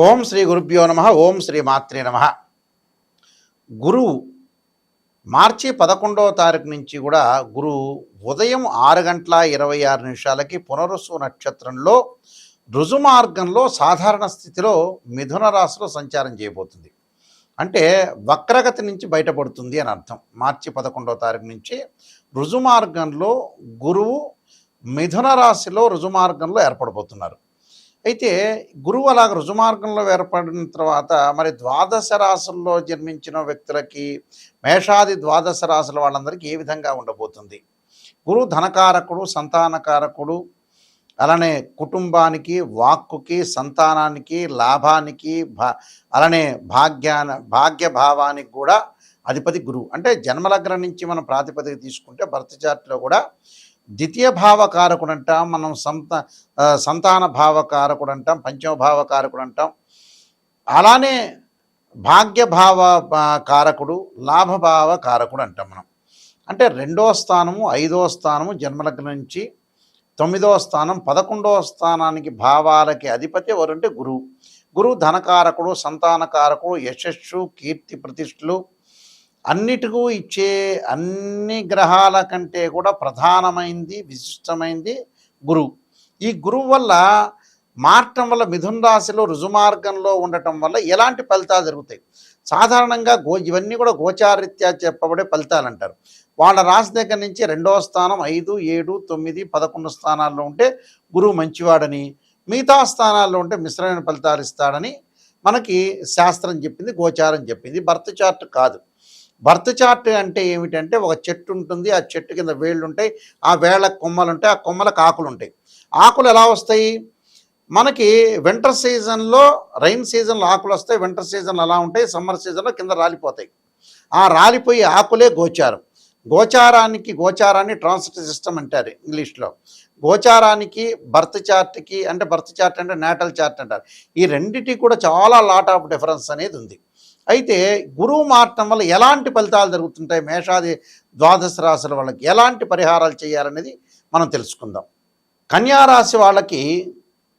ఓం శ్రీ గురుభ్యో నమ. ఓం శ్రీ మాత్రే నమ. గురువు మార్చి 11వ తారీఖు నుంచి కూడా గురువు ఉదయం 6:26 పునరుసు నక్షత్రంలో రుజుమార్గంలో సాధారణ స్థితిలో మిథున రాశిలో సంచారం చేయబోతుంది. అంటే వక్రగతి నుంచి బయటపడుతుంది అని అర్థం. మార్చి 11వ తారీఖు నుంచి రుజుమార్గంలో గురువు మిథున రాశిలో రుజుమార్గంలో ఏర్పడబోతున్నారు. అయితే గురువు అలాగ రుజుమార్గంలో ఏర్పడిన తర్వాత మరి ద్వాదశ రాశుల్లో జన్మించిన వ్యక్తులకి, మేషాది ద్వాదశ రాశుల వాళ్ళందరికీ ఏ విధంగా ఉండబోతుంది? గురువు ధనకారకుడు, సంతానకారకుడు, అలానే కుటుంబానికి, వాక్కుకి, సంతానానికి, లాభానికి, అలానే భాగ్యభావానికి కూడా అధిపతి గురువు. అంటే జన్మలగ్నం నుంచి మనం ప్రాతిపదిక తీసుకుంటే బర్త్ చార్ట్లో కూడా ద్వితీయ భావకారకుడు అంటాం, మనం సంతాన భావకారకుడు అంటాం, పంచమ భావకారకుడు అంటాం. అలానే భాగ్యభావ కారకుడు, లాభభావ కారకుడు అంటాం మనం. అంటే 2వ స్థానము, 5వ స్థానము జన్మలగ్నం నుంచి 9వ స్థానం, 11వ స్థానానికి భావాలకి అధిపతి ఎవరంటే గురువు. గురువు ధనకారకుడు, సంతానకారకుడు, యశస్సు, కీర్తి ప్రతిష్టలు అన్నిటికూ ఇచ్చే అన్ని గ్రహాల కంటే కూడా ప్రధానమైంది, విశిష్టమైంది గురువు. ఈ గురువు వల్ల మారటం వల్ల మిథున రాశిలో రుజుమార్గంలో ఉండటం వల్ల ఎలాంటి ఫలితాలు జరుగుతాయి? సాధారణంగా ఇవన్నీ కూడా గోచారీత్యా చెప్పబడే ఫలితాలు అంటారు. వాళ్ళ రాశి దగ్గర నుంచి 2వ స్థానం, 5, 7, 9, 11 స్థానాల్లో ఉంటే గురువు మంచివాడని, మిగతా స్థానాల్లో ఉంటే మిశ్రమైన ఫలితాలు ఇస్తాడని మనకి శాస్త్రం చెప్పింది, గోచారం చెప్పింది. బర్త్ చార్ట్ కాదు. బర్త్ చార్ట్ అంటే ఏమిటంటే ఒక చెట్టు ఉంటుంది, ఆ చెట్టు కింద వేళ్ళు ఉంటాయి, ఆ వేళ్ళకు కొమ్మలు ఉంటాయి, ఆ కొమ్మలకు ఆకులు ఉంటాయి. ఆకులు ఎలా వస్తాయి? మనకి వింటర్ సీజన్లో, రైన్ సీజన్లో ఆకులు వస్తాయి, వింటర్ సీజన్లో అలా ఉంటాయి, సమ్మర్ సీజన్లో కింద రాలిపోతాయి. ఆ రాలిపోయి ఆకులే గోచారం. గోచారాన్ని ట్రాన్సిట్ సిస్టమ్ అంటారు ఇంగ్లీష్లో. గోచారానికి బర్త్ చార్ట్కి, అంటే బర్త్ చార్ట్ అంటే నేటల్ చార్ట్ అంటారు. ఈ రెండిటికి కూడా చాలా లాట్ ఆఫ్ డిఫరెన్స్ అనేది ఉంది. అయితే గురువు మారటం వల్ల ఎలాంటి ఫలితాలు జరుగుతుంటాయి, మేషాది ద్వాదశ రాశుల వాళ్ళకి ఎలాంటి పరిహారాలు చేయాలనేది మనం తెలుసుకుందాం. కన్యారాశి వాళ్ళకి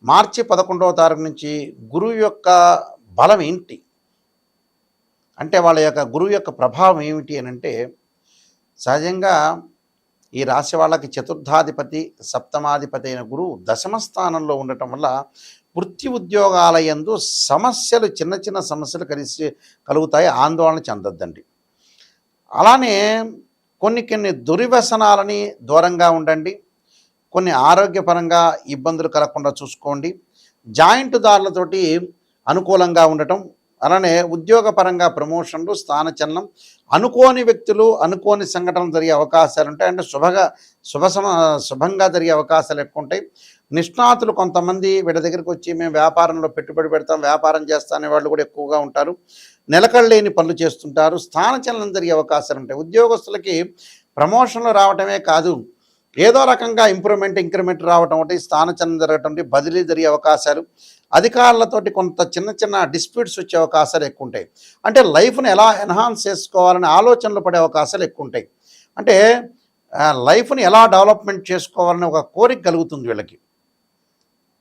మార్చి 11వ తారీఖు నుంచి గురువు యొక్క బలం ఏంటి, అంటే వాళ్ళ యొక్క గురువు యొక్క ప్రభావం ఏమిటి అని అంటే, సహజంగా ఈ రాశి వాళ్ళకి చతుర్థాధిపతి, సప్తమాధిపతి అయిన గురువు దశమ స్థానంలో ఉండటం వల్ల వృత్తి ఉద్యోగాల యందు సమస్యలు, చిన్న చిన్న సమస్యలు కలుగుతాయి. ఆందోళన చెందొద్దండి. అలానే కొన్ని దుర్వ్యసనాలని దూరంగా ఉండండి. కొన్ని ఆరోగ్యపరంగా ఇబ్బందులు కలగకుండా చూసుకోండి. జాయింట్దారులతోటి అనుకూలంగా ఉండటం, అలానే ఉద్యోగపరంగా ప్రమోషన్లు, స్థానచలనం, అనుకోని వ్యక్తులు, అనుకోని సంఘటనలు జరిగే అవకాశాలు ఉంటాయి. అంటే శుభంగా జరిగే అవకాశాలు ఎక్కువ ఉంటాయి. నిష్ణాతులు కొంతమంది వీళ్ళ దగ్గరికి వచ్చి మేము వ్యాపారంలో పెట్టుబడి పెడతాం, వ్యాపారం చేస్తానే వాళ్ళు కూడా ఎక్కువగా ఉంటారు. నిలకడలేని పనులు చేస్తుంటారు. స్థానచలనం జరిగే అవకాశాలు ఉంటాయి. ఉద్యోగస్తులకి ప్రమోషన్లు రావటమే కాదు, ఏదో రకంగా ఇంక్రిమెంట్ రావటం ఒకటి, స్థానచలనం జరగటం, బదిలీ జరిగే అవకాశాలు, అధికారులతోటి కొంత చిన్న డిస్ప్యూట్స్ వచ్చే అవకాశాలు ఎక్కువ ఉంటాయి. అంటే లైఫ్ని ఎలా ఎన్హాన్స్ చేసుకోవాలనే ఆలోచనలు పడే అవకాశాలు ఎక్కువ ఉంటాయి. అంటే లైఫ్ని ఎలా డెవలప్మెంట్ చేసుకోవాలని ఒక కోరిక కలుగుతుంది వీళ్ళకి.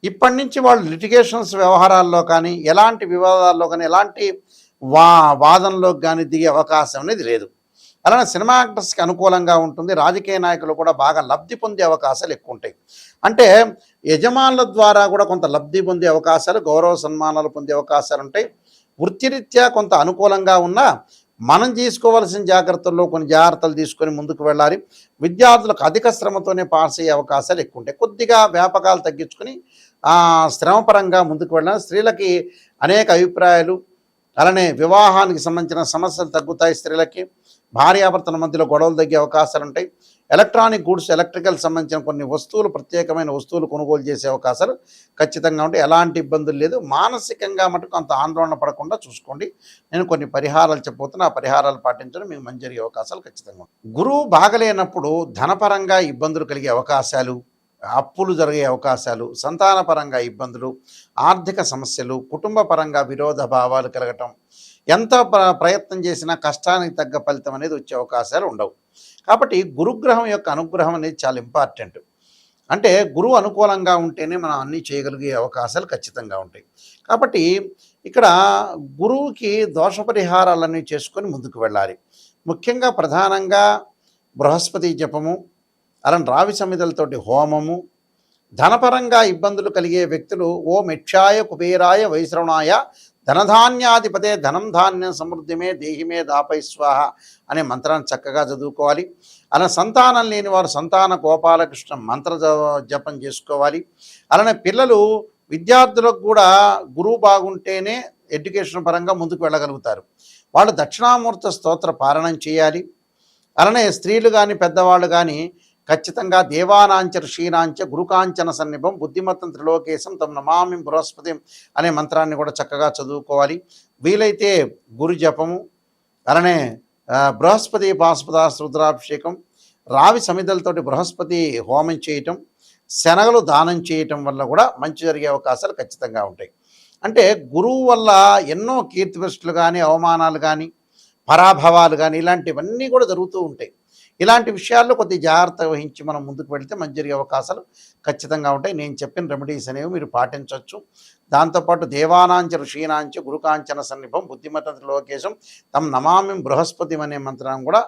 ఇప్పటి నుంచి వాళ్ళు లిటిగేషన్స్ వ్యవహారాల్లో కానీ, ఎలాంటి వివాదాల్లో కానీ, ఎలాంటి వాదనలోకి కానీ దిగే అవకాశం అనేది లేదు. అలానే సినిమా యాక్టర్స్కి అనుకూలంగా ఉంటుంది. రాజకీయ నాయకులు కూడా బాగా లబ్ధి పొందే అవకాశాలు ఎక్కువ ఉంటాయి. అంటే యజమానుల ద్వారా కూడా కొంత లబ్ధి పొందే అవకాశాలు, గౌరవ సన్మానాలు పొందే అవకాశాలు ఉంటాయి. వృత్తిరీత్యా కొంత అనుకూలంగా ఉన్నా మనం తీసుకోవాల్సిన జాగ్రత్తల్లో కొన్ని జాగ్రత్తలు తీసుకొని ముందుకు వెళ్ళాలి. విద్యార్థులకు అధిక శ్రమతోనే పాస్ అయ్యే అవకాశాలు ఎక్కువ ఉంటాయి. కొద్దిగా వ్యాపకాలు తగ్గించుకొని శ్రమపరంగా ముందుకు వెళ్ళాలి. స్త్రీలకి అనేక అభిప్రాయాలు, అలానే వివాహానికి సంబంధించిన సమస్యలు తగ్గుతాయి. స్త్రీలకి భార్యాభర్తల మధ్యలో గొడవలు తగ్గే అవకాశాలు ఉంటాయి. ఎలక్ట్రానిక్ గూడ్స్, ఎలక్ట్రికల్ సంబంధించిన కొన్ని వస్తువులు, ప్రత్యేకమైన వస్తువులు కొనుగోలు చేసే అవకాశాలు ఖచ్చితంగా ఉంటాయి. ఎలాంటి ఇబ్బందులు లేదు. మానసికంగా మటుకు అంత ఆందోళన పడకుండా చూసుకోండి. నేను కొన్ని పరిహారాలు చెప్పబోతున్నా, ఆ పరిహారాలు పాటించడం మీకు మంచి జరిగే అవకాశాలు ఖచ్చితంగా ఉంటాయి. గురువు బాగలేనప్పుడు ధనపరంగా ఇబ్బందులు కలిగే అవకాశాలు, అప్పులు జరిగే అవకాశాలు, సంతానపరంగా ఇబ్బందులు, ఆర్థిక సమస్యలు, కుటుంబ పరంగా విరోధ భావాలు కలగటం, ఎంత ప్రయత్నం చేసినా కష్టానికి తగ్గ ఫలితం అనేది వచ్చే అవకాశాలు ఉండవు. కాబట్టి గురుగ్రహం యొక్క అనుగ్రహం అనేది చాలా ఇంపార్టెంట్. అంటే గురువు అనుకూలంగా ఉంటేనే మనం అన్నీ చేయగలిగే అవకాశాలు ఖచ్చితంగా ఉంటాయి. కాబట్టి ఇక్కడ గురువుకి దోష పరిహారాలన్నీ చేసుకొని ముందుకు వెళ్ళాలి. ముఖ్యంగా ప్రధానంగా బృహస్పతి జపము, అలానే రావి సమిధలతోటి హోమము, ధనపరంగా ఇబ్బందులు కలిగే వ్యక్తులు ఓం యక్షాయ కుబేరాయ వైశ్రవణాయ ధనధాన్యాధిపతే ధనం ధాన్యం సమృద్ధిమే దేహిమే దాపై స్వాహ అనే మంత్రాన్ని చక్కగా చదువుకోవాలి. అలా సంతానం లేని వారు సంతాన గోపాలకృష్ణ మంత్ర జపం చేసుకోవాలి. అలానే పిల్లలు విద్యార్థులకు కూడా గురువు బాగుంటేనే ఎడ్యుకేషన్ పరంగా ముందుకు వెళ్ళగలుగుతారు. వాళ్ళు దక్షిణామూర్త స్తోత్ర పారాయణం చేయాలి. అలానే స్త్రీలు కానీ పెద్దవాళ్ళు కానీ ఖచ్చితంగా దేవానాంచ ఋషీనాంచ గురుకాంచన సన్నిభం బుద్ధిమత్తం త్రిలోకేశం తమ నమామి బృహస్పతి అనే మంత్రాన్ని కూడా చక్కగా చదువుకోవాలి. వీలైతే గురు జపము, అలానే బృహస్పతి పాశుపదాస్త్ర రుద్రాభిషేకం, రావి సమిధలతోటి బృహస్పతి హోమం చేయటం, శనగలు దానం చేయటం వల్ల కూడా మంచి జరిగే అవకాశాలు ఖచ్చితంగా ఉంటాయి. అంటే గురువు వల్ల ఎన్నో కీర్తిప్రతిష్టలు కానీ అవమానాలు కానీ పరాభవాలు కానీ ఇలాంటివన్నీ కూడా జరుగుతూ ఉంటాయి. ఇలాంటి విషయాల్లో కొద్దిగా జాగ్రత్త వహించి మనం ముందుకు వెళితే మంచి జరిగే అవకాశాలు ఖచ్చితంగా ఉంటాయి. నేను చెప్పిన రెమెడీస్ అనేవి మీరు పాటించవచ్చు. దాంతోపాటు దేవానాంచ ఋషీనాంచ గురుకాంచన సన్నిభం బుద్ధిమత త్రిలోకేశం తమ నమామి బృహస్పతి అనే మంత్రాన్ని కూడా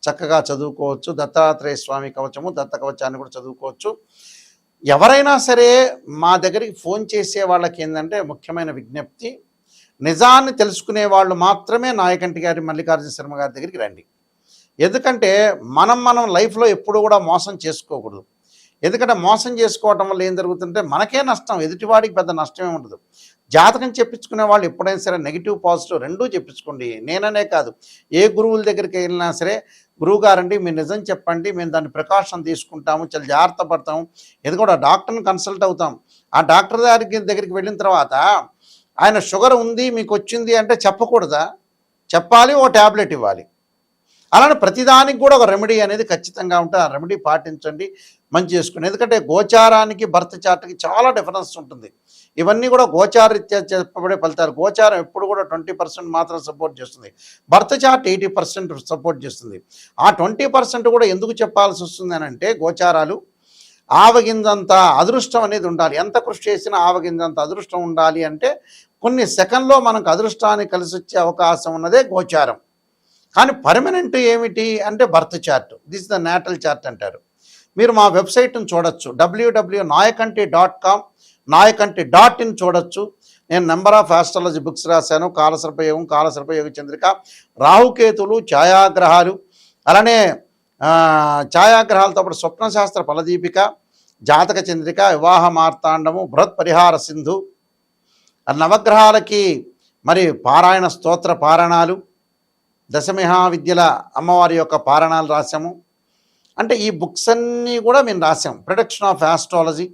చక్కగా చదువుకోవచ్చు. దత్తాత్రేయ స్వామి కవచము, దత్త కవచాన్ని కూడా చదువుకోవచ్చు. ఎవరైనా సరే మా దగ్గరికి ఫోన్ చేసే వాళ్ళకి ఏంటంటే ముఖ్యమైన విజ్ఞప్తి, నిజాన్ని తెలుసుకునే వాళ్ళు మాత్రమే నాయకంటి గారి మల్లికార్జున శర్మ గారి దగ్గరికి రండి. ఎందుకంటే మనం లైఫ్లో ఎప్పుడు కూడా మోసం చేసుకోకూడదు. ఎందుకంటే మోసం చేసుకోవటం వల్ల ఏం జరుగుతుంటే మనకే నష్టం, ఎదుటివాడికి పెద్ద నష్టమే ఉండదు. జాతకం చెప్పించుకునే వాళ్ళు ఎప్పుడైనా సరే నెగిటివ్ పాజిటివ్ రెండూ చెప్పించుకోండి. నేననే కాదు, ఏ గురువుల దగ్గరికి వెళ్ళినా సరే గురువుగారండి మీరు నిజం చెప్పండి, మేము దాన్ని ప్రికాషన్ తీసుకుంటాము, చాలా జాగ్రత్త పడతాము. ఎందుకంటే డాక్టర్ని కన్సల్ట్ అవుతాం. ఆ డాక్టర్ దగ్గరికి వెళ్ళిన తర్వాత ఆయన షుగర్ ఉంది మీకు వచ్చింది అంటే చెప్పకూడదా? చెప్పాలి, ఓ ట్యాబ్లెట్ ఇవ్వాలి. అలానే ప్రతిదానికి కూడా ఒక రెమెడీ అనేది ఖచ్చితంగా ఉంటే ఆ రెమెడీ పాటించండి, మంచి చేసుకోండి. ఎందుకంటే గోచారానికి బర్త్ చార్ట్కి చాలా డిఫరెన్స్ ఉంటుంది. ఇవన్నీ కూడా గోచారరీత్యా చెప్పబడే ఫలితాలు. గోచారం ఎప్పుడు కూడా 20% మాత్రం సపోర్ట్ చేస్తుంది, బర్త్ చార్ట్ 80% సపోర్ట్ చేస్తుంది. ఆ 20% కూడా ఎందుకు చెప్పాల్సి వస్తుంది అని అంటే, గోచారాలు ఆవగింజంత అదృష్టం అనేది ఉండాలి. ఎంత కృషి చేసినా ఆవగింజంత అదృష్టం ఉండాలి అంటే కొన్ని సెకండ్లో మనకు అదృష్టాన్ని కలిసి వచ్చే అవకాశం ఉన్నదే గోచారం. కానీ పర్మనెంట్ ఏమిటి అంటే birth chart, this the natal chart అంటారు. మీరు మా వెబ్సైట్ని చూడొచ్చు, www.nayakanti.com, nayakanti.in చూడొచ్చు. నేను నెంబర్ ఆఫ్ ఆస్ట్రాలజీ బుక్స్ రాశాను. కాలసర్పయోగం, కాలసర్పయోగ చంద్రిక, రాహుకేతులు, ఛాయాగ్రహాలు, అలానే ఛాయాగ్రహాలతో పాటు స్వప్నశాస్త్ర ఫలదీపిక, జాతక చంద్రిక, వివాహ మార్తాండము, బృహత్ పరిహార సింధు, నవగ్రహాలకి మరి పారాయణ స్తోత్ర పారాయణాలు, దశమహావిద్యల అమ్మవారి యొక్క పారాయణాలు రాశాము. అంటే ఈ బుక్స్ అన్నీ కూడా మేము రాసాం. ప్రొడక్షన్ ఆఫ్ ఆస్ట్రాలజీ,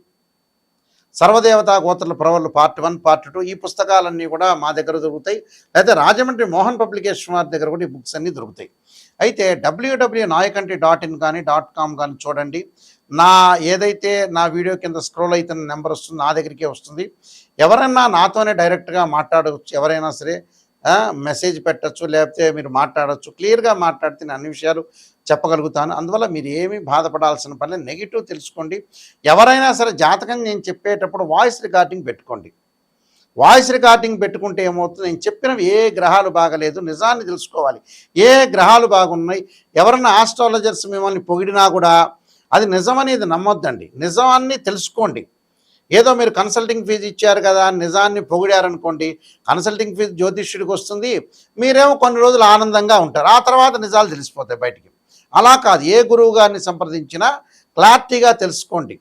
సర్వదేవతా గోత్రుల ప్రవర్లు పార్ట్ 1, పార్ట్ 2 ఈ పుస్తకాలన్నీ కూడా మా దగ్గర దొరుకుతాయి. అయితే రాజమండ్రి మోహన్ పబ్లికేషన్ వారి దగ్గర కూడా ఈ బుక్స్ అన్నీ దొరుకుతాయి. అయితే www.nayakanti.in కానీ .com కానీ చూడండి. ఏదైతే నా వీడియో కింద స్క్రోల్ అవుతున్న నెంబర్ వస్తుంది, నా దగ్గరికే వస్తుంది. ఎవరైనా నాతోనే డైరెక్ట్గా మాట్లాడవచ్చు. ఎవరైనా సరే మెసేజ్ పెట్టచ్చు, లేకపోతే మీరు మాట్లాడచ్చు. క్లియర్గా మాట్లాడితే నేను అన్ని విషయాలు చెప్పగలుగుతాను. అందువల్ల మీరు ఏమీ బాధపడాల్సిన పని లేదు. నెగిటివ్ తెలుసుకోండి. ఎవరైనా సరే జాతకం నేను చెప్పేటప్పుడు వాయిస్ రికార్డింగ్ పెట్టుకోండి. వాయిస్ రికార్డింగ్ పెట్టుకుంటే ఏమవుతుంది, నేను చెప్పినవి ఏ గ్రహాలు బాగలేదు నిజాన్ని తెలుసుకోవాలి. ఏ గ్రహాలు బాగున్నాయి, ఎవరన్నా ఆస్ట్రాలజర్స్ మిమ్మల్ని పొగిడినా కూడా అది నిజమనేది నమ్మొద్దండి. నిజాన్ని తెలుసుకోండి. ఏదో మీరు కన్సల్టింగ్ ఫీజు ఇచ్చారు కదా నిజాన్ని పొగిడారనుకోండి, కన్సల్టింగ్ ఫీజు జ్యోతిష్యుడికి వస్తుంది, మీరేమో కొన్ని రోజులు ఆనందంగా ఉంటారు, ఆ తర్వాత నిజాలు తెలిసిపోతాయి బయటికి. అలా కాదు, ఏ గురువు గారిని సంప్రదించినా క్లారిటీగా తెలుసుకోండి,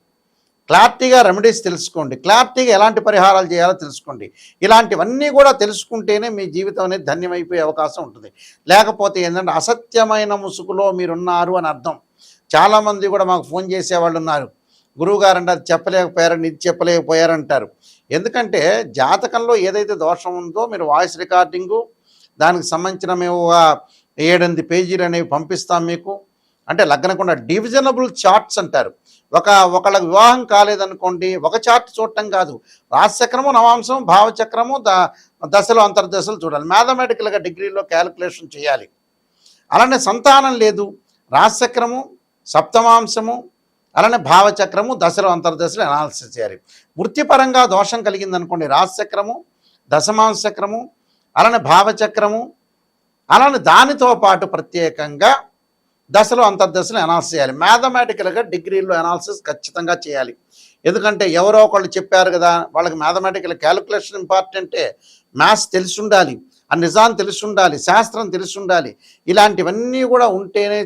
క్లారిటీగా రెమెడీస్ తెలుసుకోండి, క్లారిటీగా ఎలాంటి పరిహారాలు చేయాలో తెలుసుకోండి. ఇలాంటివన్నీ కూడా తెలుసుకుంటేనే మీ జీవితం అనేది ధన్యమైపోయే అవకాశం ఉంటుంది. లేకపోతే ఏంటంటే అసత్యమైన ముసుగులో మీరున్నారు అని అర్థం. చాలామంది కూడా మాకు ఫోన్ చేసేవాళ్ళు ఉన్నారు, గురువుగారు అంటే అది చెప్పలేకపోయారని ఇది చెప్పలేకపోయారంటారు. ఎందుకంటే జాతకంలో ఏదైతే దోషం ఉందో మీరు వాయిస్ రికార్డింగు దానికి సంబంధించిన మేము 7-8 పేజీలు అనేవి పంపిస్తాం మీకు. అంటే లగ్నకుండా డివిజనబుల్ చార్ట్స్ అంటారు. ఒకళ్ళకి వివాహం కాలేదనుకోండి, ఒక చార్ట్ చూడటం కాదు, రాశిచక్రము, నవాంశం, భావచక్రము, దశలు, అంతర్దశలు చూడాలి. మ్యాథమెటికల్గా డిగ్రీలో క్యాలిక్యులేషన్ చేయాలి. అలానే సంతానం లేదు, రాశిచక్రము, సప్తమాంశము, అలానే భావచక్రము, దశలు అంతర్దశలు అనాలిసిస్ చేయాలి. వృత్తిపరంగా దోషం కలిగిందనుకోండి, రాశిచక్రము, దశమాంశ చక్రము, అలానే భావచక్రము, అలానే దానితో పాటు ప్రత్యేకంగా దశలు అంతర్దశలు అనాలిసిస్ చేయాలి. మ్యాథమెటికల్గా డిగ్రీలో అనాలిసిస్ ఖచ్చితంగా చేయాలి. ఎందుకంటే ఎవరో ఒకళ్ళు చెప్పారు కదా, వాళ్ళకి మ్యాథమెటికల్ క్యాలిక్యులేషన్ ఇంపార్టెంటే, మ్యాథ్స్ తెలిసి ఉండాలి, ఆ నిజాన్ని తెలిసి ఉండాలి, శాస్త్రం తెలిసి ఉండాలి. ఇలాంటివన్నీ కూడా ఉంటేనే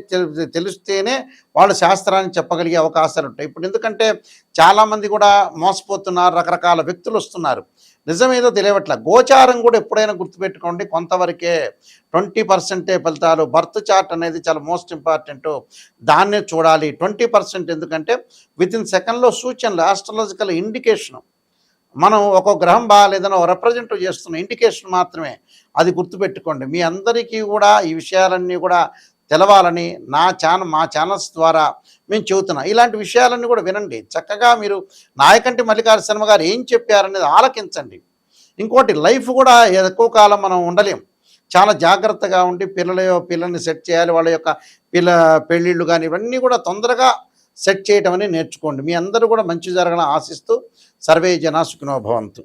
తెలిస్తేనే వాళ్ళు శాస్త్రాన్ని చెప్పగలిగే అవకాశాలు ఉంటాయి. ఇప్పుడు ఎందుకంటే చాలామంది కూడా మోసపోతున్నారు, రకరకాల వ్యక్తులు వస్తున్నారు, నిజమేదో తెలియవట్ల. గోచారం కూడా ఎప్పుడైనా గుర్తుపెట్టుకోండి, కొంతవరకే 20% ఫలితాలు. బర్త్ చార్ట్ అనేది చాలా మోస్ట్ ఇంపార్టెంట్, దాన్నే చూడాలి. 20% ఎందుకంటే వితిన్ సెకండ్లో సూచనలు, ఆస్ట్రాలజికల్ ఇండికేషను. మనం ఒక గ్రహం బాగాలేదని రిప్రజెంట్ చేస్తున్న ఇండికేషన్ మాత్రమే, అది గుర్తుపెట్టుకోండి. మీ అందరికీ కూడా ఈ విషయాలన్నీ కూడా తెలవాలని మా ఛానల్స్ ద్వారా మేము చెబుతున్నాం. ఇలాంటి విషయాలన్నీ కూడా వినండి. చక్కగా మీరు నాయకంటి మల్లికార్జున శర్మ గారు ఏం చెప్పారనేది ఆలకించండి. ఇంకోటి, లైఫ్ కూడా ఎక్కువ కాలం మనం ఉండలేం. చాలా జాగ్రత్తగా ఉండి పిల్లల్ని సెట్ చేయాలి. వాళ్ళ యొక్క పెళ్ళిళ్ళు కానీ ఇవన్నీ కూడా తొందరగా సెట్ చేయటం అని నేర్చుకోండి. మీ అందరూ కూడా మంచి జరగాలని ఆశిస్తూ సర్వే జనా సుఖినో భవంతు.